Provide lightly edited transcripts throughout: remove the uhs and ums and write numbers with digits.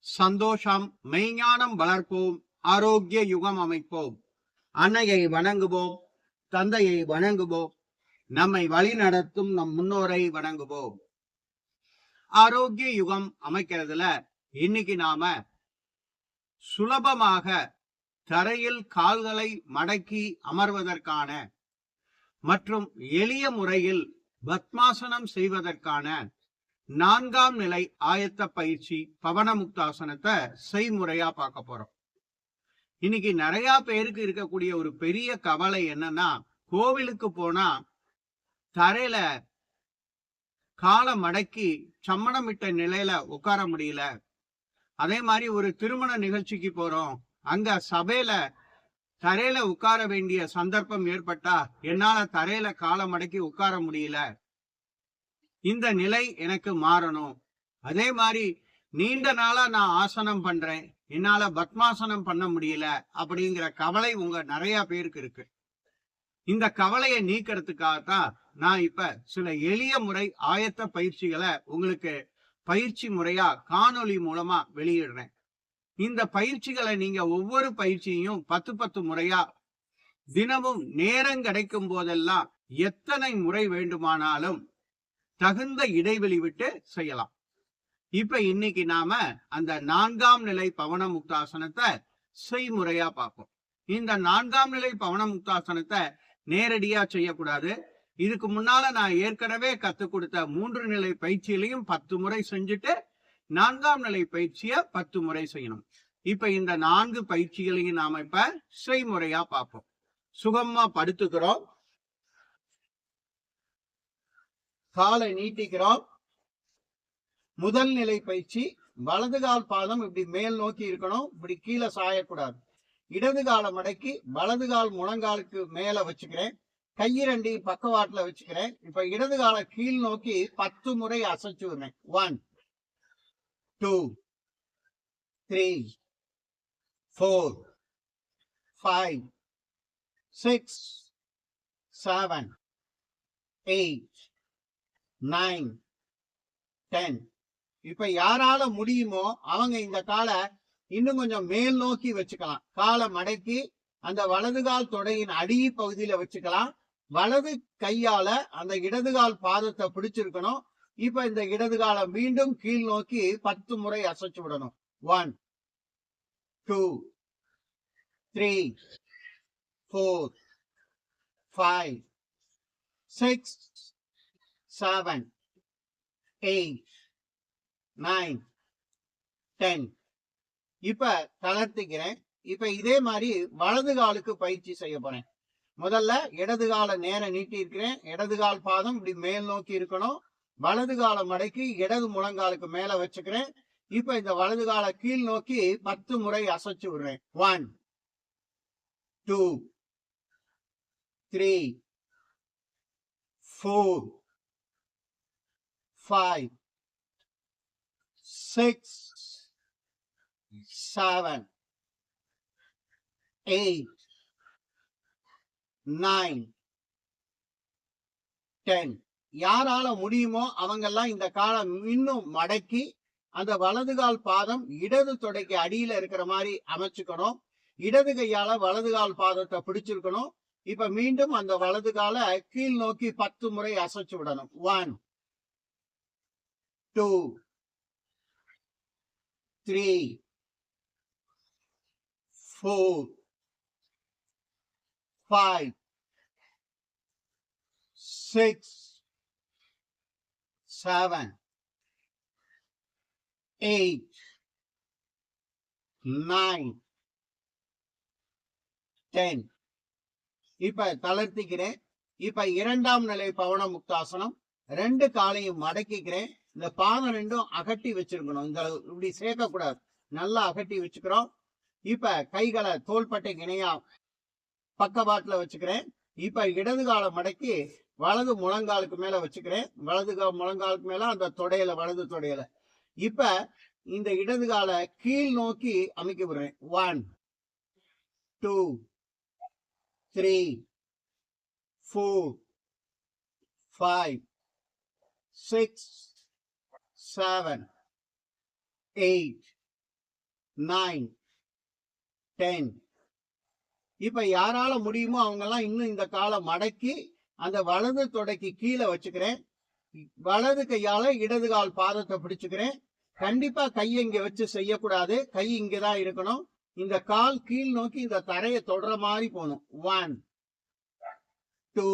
சந்தோஷம், மெய்ஞானம் வளர்ப்போம், ஆரோக்கிய யுகம் அமைப்போம். அன்னையை வணங்குவோம், தந்தையை வணங்குவோம், நம்மை வழி நடத்தும் நம் முன்னோரை வணங்குவோம். ஆரோக்கிய யுகம் அமைக்கிறதுல இன்னைக்கு நாம சுலபமாக தரையில் கால்களை மடக்கி அமர்வதற்கான மற்றும் எளிய முறையில் பத்மாசனம் செய்வதற்கான 4ஆம் நிலை ஆயத்த பயிற்சி பவனமுக்தாசனத்தை செய்முறையா பார்க்க போறோம். இன்னைக்கு நிறைய பேருக்கு இருக்கக்கூடிய ஒரு பெரிய கவலை என்னன்னா, கோவிலுக்கு போனா தரையில காலை மடக்கி சம்மணமிட்ட நிலையில உட்கார முடியல. அதே மாதிரி ஒரு திருமண நிகழ்ச்சிக்கு போறோம், அங்க சபையில தரையில உட்கார வேண்டிய சந்தர்ப்பம் ஏற்பட்டா என்னால தரையில காலை மடக்கி உட்கார முடியல, இந்த நிலை எனக்கு மாறணும். அதே மாதிரி நீண்ட நாளா நான் ஆசனம் பண்றேன், என்னால பத்மாசனம் பண்ண முடியல அப்படிங்கிற கவலை உங்க நிறைய பேருக்கு இருக்கு. இந்த கவலையை நீக்கிறதுக்காகத்தான் நான் இப்ப சில எளிய முறை ஆயத்த பயிற்சிகளை உங்களுக்கு பயிற்சி முறையா காணொளி மூலமா வெளியிடுறேன். இந்த பயிற்சிகளை நீங்க ஒவ்வொரு பயிற்சியையும் 10 முறையா தினமும் நேரம் கிடைக்கும் போதெல்லாம் எத்தனை முறை வேண்டுமானாலும் தகுந்த இடைவெளி விட்டு செய்யலாம். இப்ப இன்னைக்கு நாம அந்த 4ஆம் நிலை பவனமுக்தாசனத்தை செய்முறையா பார்ப்போம். இந்த 4ஆம் நிலை பவனமுக்தாசனத்தை நேரடியா செய்யக்கூடாது. இதுக்கு முன்னால நான் ஏற்கனவே கத்துக் கொடுத்த 3 நிலை பயிற்சியிலையும் 10 முறை செஞ்சுட்டு 4ஆம் நிலை பயிற்சிய 10 முறை செய்யணும். இப்ப இந்த 4 பயிற்சிகளையும் நாம இப்ப செய்முறையா பார்ப்போம். சுகமா படுத்துக்கிறோம், காலை நீட்டிக்கிறோம். முதல் நிலை பயிற்சி, வலது கால் பாதம் இப்படி மேல் நோக்கி இருக்கணும், இப்படி கீழே சாயக்கூடாது. இடது காலை மடக்கி வலது கால் முழங்காலுக்கு மேல வச்சுக்கிறேன், கையிரண்டி பக்கவாட்டுல வச்சுக்கிறேன். இப்ப இடது காலை கீழ் நோக்கி 10 முறை அசைச்சு விடுறேன். 1 2 3 4 5 6 7 8 9 10. இப்ப யாரால முடியுமோ அவங்க இந்த காலை இன்னும் கொஞ்சம் மேல் நோக்கி வச்சுக்கலாம். காலை மடக்கி அந்த வலது கால் தொடையின் அடி பகுதியில வச்சுக்கலாம். வலது கையால அந்த இடது கால் பாதத்தை பிடிச்சிருக்கணும். இப்ப இந்த இடது காலை மீண்டும் கீழ் நோக்கி 10 முறை அசைச்சு விடணும். 1 2 3 4 5 6 7 8 9 10. இப்ப தளர்த்திக்கிறேன். இப்ப இதே மாதிரி வலது காலுக்கு பயிற்சி செய்ய போறேன். முதல்ல இடது காலை நேரம் நீட்டி இருக்கிறேன். இடது கால் பாதம் இப்படி மேல் நோக்கி இருக்கணும். வலது காலை மடக்கி இடது முழங்காலுக்கு மேல வச்சுக்கிறேன். இப்ப இந்த வலது காலை கீழ் நோக்கி 10 முறை அசைச்சு விடுறேன். 1 2 3 4 5 6 7 8 9 10. யாரால முடியுமோ அவங்கெல்லாம் இந்த காலை இன்னும் மடக்கி அந்த வலது கால் பாதம் இடது தொடைக்கு அடியில இருக்கிற மாதிரி அமைச்சுக்கணும். இடது கையால வலது கால் பாதத்தை பிடிச்சிருக்கணும். இப்ப மீண்டும் அந்த வலது காலை கீழ் நோக்கி 10 முறை அசைச்சு விடணும். 1 2 3 4 5 6 7 8 9 10. இப்ப தளர்த்திக்கிறேன். இப்ப 2ஆம் நிலை பவனமுக்தாசனம். 2 காலையும் மடக்கிக்கிறேன். இந்த பாதம் ரெண்டும் அகட்டி வச்சிருக்கணும். இந்த இப்படி சேர்க்க கூடாது, நல்லா அகட்டி வச்சுக்கிறோம். இப்ப கைகளை தோள்பட்டைக்கு இணையா பக்கவாட்டுல வச்சுக்கிறேன். இப்ப இடது காலை மடக்கி வலது முழங்காலுக்கு மேல வச்சுக்கிறேன். வலது முழங்காலுக்கு மேல அந்த தொடையில, வலது தொடையில. இப்ப இந்த இடது காலை கீழ் நோக்கி அமைக்க விடுறேன். 1 2 3 4 5 6 7 8 9 10. இப்ப யாரால முடியுமோ அவங்க எல்லாம் இன்னும் இந்த காலை மடக்கி அந்த வலது தொடைக்கு கீழே வச்சுக்கிறேன். வலது கையால இடது கால் பாதத்தை பிடிச்சுக்கிறேன். கண்டிப்பா கையை இங்க வச்சு செய்யக்கூடாது. கை இங்கதான் இருக்கணும். இந்த கால் கீழ் நோக்கி இந்த தரையை தொடர மாதிரி போகணும். 1 2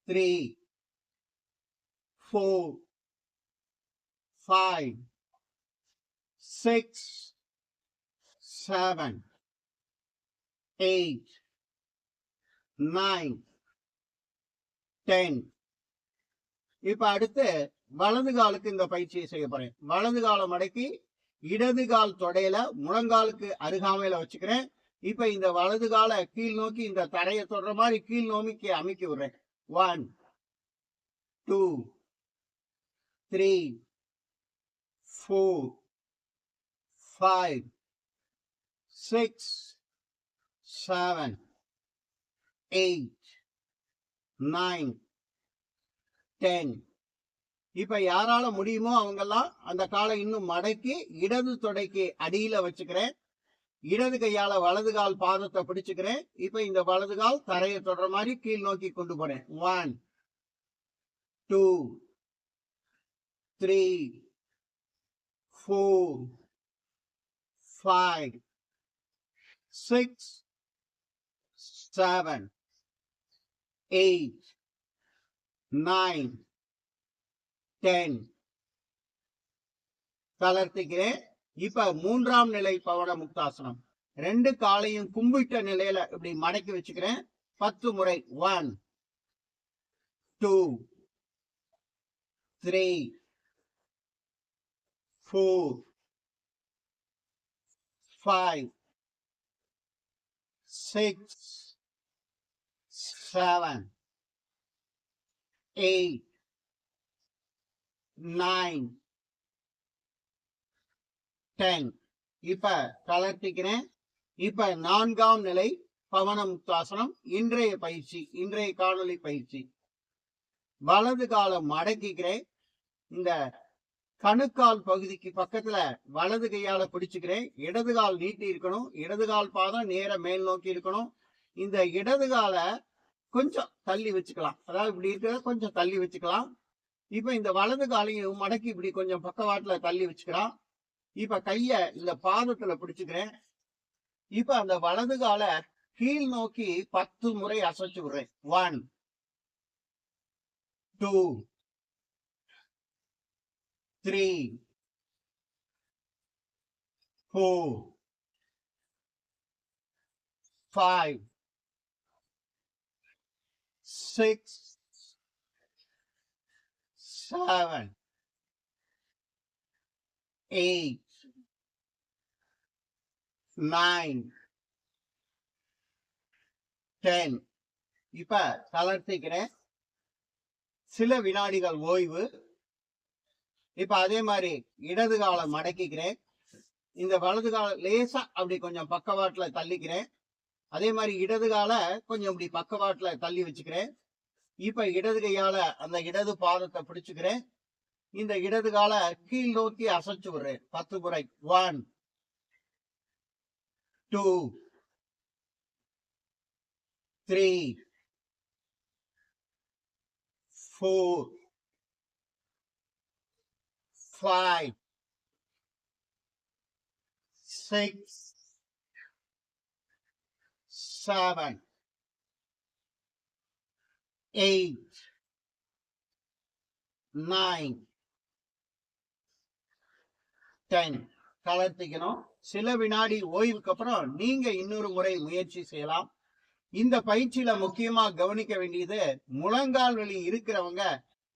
3 4 5 6 7 8 9 10. இப்ப அடுத்து வலது காலுக்கு இந்த பயிற்சியை செய்ய போறேன். வலது காலை மடக்கி இடது கால் தொடையில முழங்காலுக்கு அருகாமையில வச்சுக்கிறேன். இப்ப இந்த வலது காலை கீழ் நோக்கி இந்த தரையை தொடர மாதிரி கீழ் நோக்கி அமைக்கி விடுறேன். 1 2 3 4 5 6 7 8 9 10. இப்ப யாரால முடியுமோ அவங்க எல்லாம் அந்த காலை இன்னும் மடக்கி இடது தொடைக்கு அடியில வச்சுக்கிறேன். இடது கையால வலது கால் பாதத்தை பிடிச்சுக்கிறேன். இப்ப இந்த வலது கால் தரையை தொடர மாதிரி கீழ் நோக்கி கொண்டு போறேன். 1 2 3 4 5 6 7 8 9 10. தளர்த்திக்கிறேன். இப்ப மூன்றாம் நிலை பவன முக்தாசனம். ரெண்டு காலையும் கும்பிட்ட நிலையில இப்படி மடக்கி வச்சுக்கிறேன். 10 முறை. 1 2 3 4 5 6 7 8 9 10. இப்ப தளர்த்திக்கிறேன். இப்ப நான்காம் நிலை பவன முக்தாசனம். இன்றைய பயிற்சி, இன்றைய காணொலி பயிற்சி. வலது காலை மடக்கிக்கிறேன். இந்த கணுக்கால் பகுதிக்கு பக்கத்துல வலது கையால பிடிச்சுக்கிறேன். இடது கால் நீட்டி இருக்கணும். இடது கால் பாதம் நேர மேல் நோக்கி இருக்கணும். இந்த இடது காலை கொஞ்சம் தள்ளி வச்சுக்கலாம். அதாவது இப்படி இருக்கிறத கொஞ்சம் தள்ளி வச்சுக்கலாம். இப்ப இந்த வலது காலையும் மடக்கி இப்படி கொஞ்சம் பக்கவாட்டுல தள்ளி வச்சுக்கிறான். இப்ப கைய இந்த பாதத்துல பிடிச்சுக்கிறேன். இப்ப அந்த வலது காலை கீழ் நோக்கி 10 முறை அசைச்சு விடுறேன். 1 2 3 4 5 6 7 8 9 10. இப்ப தளர்த்திக்கிறேன். சில வினாடிகள் ஓய்வு. இப்ப அதே மாதிரி இடது காலை மடக்கிக்கிறேன். இந்த வலது காலை லேசா அப்படி கொஞ்சம் பக்கவாட்டுல தள்ளிக்கிறேன். அதே மாதிரி இடது காலை கொஞ்சம் இப்படி பக்கவாட்டுல தள்ளி வச்சுக்கிறேன். இப்ப இடது கையால அந்த இடது பாதத்தை பிடிச்சுக்கிறேன். இந்த இடது காலை கீழ் நோக்கி அசைச்சு விடுறேன். 10 முறை. 1 2 3 4 5 6 7 8 9 10. தளர்த்திக்கணும். சில வினாடி ஓய்வுக்கு அப்புறம் நீங்க இன்னொரு முறை முயற்சி செய்யலாம். இந்த பயிற்சியில முக்கியமா கவனிக்க வேண்டியது, முழங்கால் வலி இருக்கிறவங்க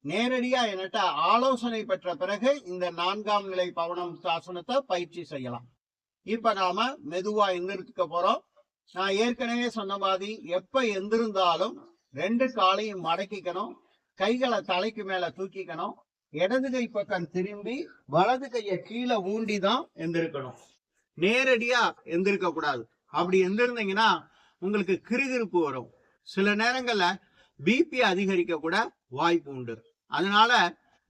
நேரடியா என்கிட்ட ஆலோசனை பெற்ற பிறகு இந்த 4ஆம் நிலை பவன முக்தாசனத்தை பயிற்சி செய்யலாம். இப்ப நாம மெதுவா எந்திரிக்க போறோம். நான் ஏற்கனவே சொன்ன மாதிரி எப்ப எந்திருந்தாலும் 2 காலையும் மடக்கிக்கணும். கைகளை தலைக்கு மேல தூக்கிக்கணும். இடது கை பக்கம் திரும்பி வலது கையை கீழே ஊண்டிதான் எந்திருக்கணும். நேரடியா எந்திருக்க கூடாது. அப்படி எந்திருந்தீங்கன்னா உங்களுக்கு கிறுகிறுப்பு வரும். சில நேரங்கள்ல பிபி அதிகரிக்க கூட வாய்ப்பு உண்டு. அதனால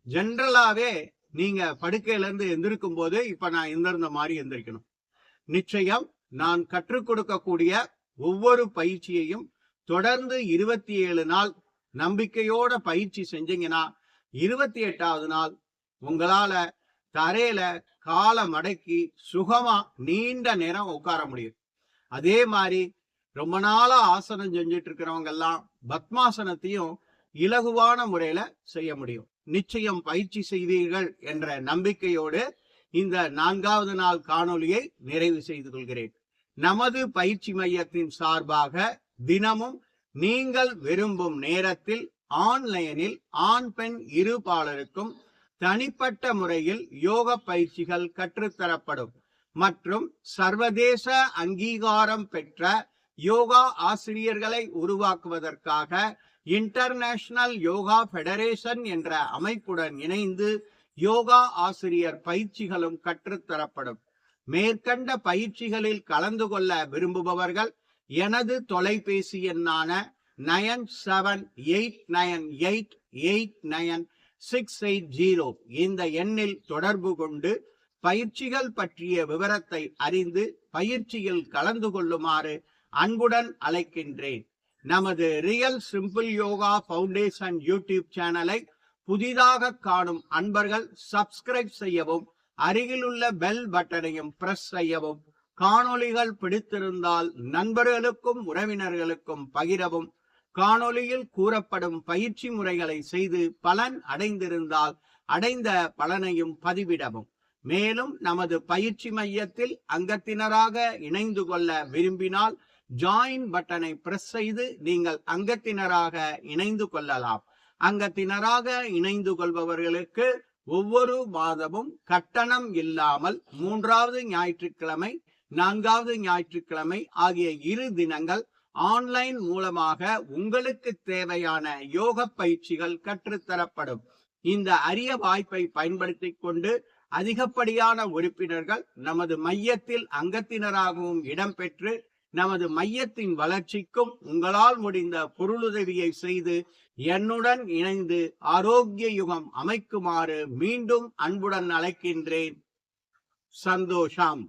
ஜென்ரலாவே நீங்க படுக்கையில இருந்து எந்திரிக்கும் போது இப்ப நான் எந்திருந்த மாதிரி எந்திரிக்கணும். நிச்சயம் நான் கற்றுக் கொடுக்கக்கூடிய ஒவ்வொரு பயிற்சியையும் தொடர்ந்து 27 நாள் நம்பிக்கையோட பயிற்சி செஞ்சீங்கன்னா 28வது நாள் உங்களால தரையில காலை மடக்கி சுகமா நீண்ட நேரம் உட்கார முடியும். அதே மாதிரி ரொம்ப நாளா ஆசனம் செஞ்சுட்டு இருக்கிறவங்க எல்லாம் பத்மாசனத்தையும் இலகுவான முறையில செய்ய முடியும். நிச்சயம் பயிற்சி செய்வீர்கள் என்ற நம்பிக்கையோடு இந்த 4வது நாள் காணொளியை நிறைவு செய்து கொள்கிறேன். நமது பயிற்சி மையத்தின் சார்பாக தினமும் நீங்கள் விரும்பும் நேரத்தில் ஆன்லைனில் ஆண் பெண் இருபாலருக்கும் தனிப்பட்ட முறையில் யோக பயிற்சிகள் கற்றுத்தரப்படும் மற்றும் சர்வதேச அங்கீகாரம் பெற்ற யோகா ஆசிரியர்களை உருவாக்குவதற்காக இன்டர்நேஷனல் யோகா ஃபெடரேஷன் என்ற அமைப்புடன் இணைந்து யோகா ஆசிரியர் பயிற்சிகளும் கற்றுத்தரப்படும். மேற்கண்ட பயிற்சிகளில் கலந்து கொள்ள விரும்புபவர்கள் எனது தொலைபேசி எண்ணான 9789889680 இந்த எண்ணில் தொடர்பு கொண்டு பயிற்சிகள் பற்றிய விவரத்தை அறிந்து பயிற்சியில் கலந்து கொள்ளுமாறு அன்புடன் அழைக்கின்றேன். நமது real simple yoga foundation YouTube சேனலை புதிதாக காணும் அன்பர்கள் சப்ஸ்கிரைப் செய்யவும், அருகிலுள்ள பெல் பட்டனையும் பிரஸ் செய்யவும், காணொளிகள் பிடித்திருந்தால் நண்பர்களுக்கும் உறவினர்களுக்கும் பகிரவும், காணொளியில் கூறப்படும் பயிற்சி முறைகளை செய்து பலன் அடைந்திருந்தால் அடைந்த பலனையும் பதிவிடவும். மேலும் நமது பயிற்சி மையத்தில் அங்கத்தினராக இணைந்து கொள்ள விரும்பினால் ஜாயின் பட்டனை பிரஸ் செய்து நீங்கள் அங்கத்தினராக இணைந்து கொள்ளலாம். அங்கத்தினராக இணைந்து கொள்பவர்களுக்கு ஒவ்வொரு மாதமும் கட்டணம் இல்லாமல் 3வது ஞாயிற்றுக்கிழமை 4வது ஞாயிற்றுக்கிழமை ஆகிய 2 தினங்கள் ஆன்லைன் மூலமாக உங்களுக்கு தேவையான யோக பயிற்சிகள் கற்றுத்தரப்படும். இந்த அரிய வாய்ப்பை பயன்படுத்திக் கொண்டு அதிகப்படியான உறுப்பினர்கள் நமது மையத்தில் அங்கத்தினராகவும் இடம்பெற்று நமது மையத்தின் வளர்ச்சிக்கும் உங்களால் முடிந்த பொருளுதவியை செய்து என்னுடன் இணைந்து ஆரோக்கிய யுகம் அமைக்குமாறு மீண்டும் அன்புடன் அழைக்கின்றேன். சந்தோஷம்.